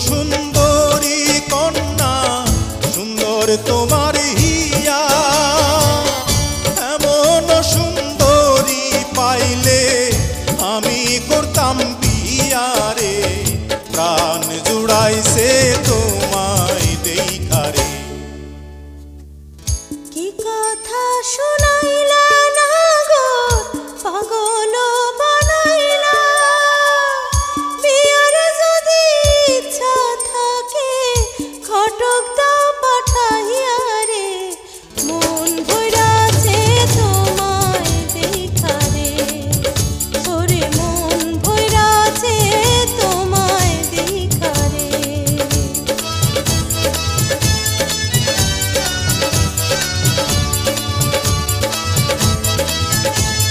সুন্দরী কন্যা, সুন্দর তোমার হিয়া। এমন সুন্দরী পাইলে আমি করতাম বিয়া রে, প্রাণ জুড়াইছে তো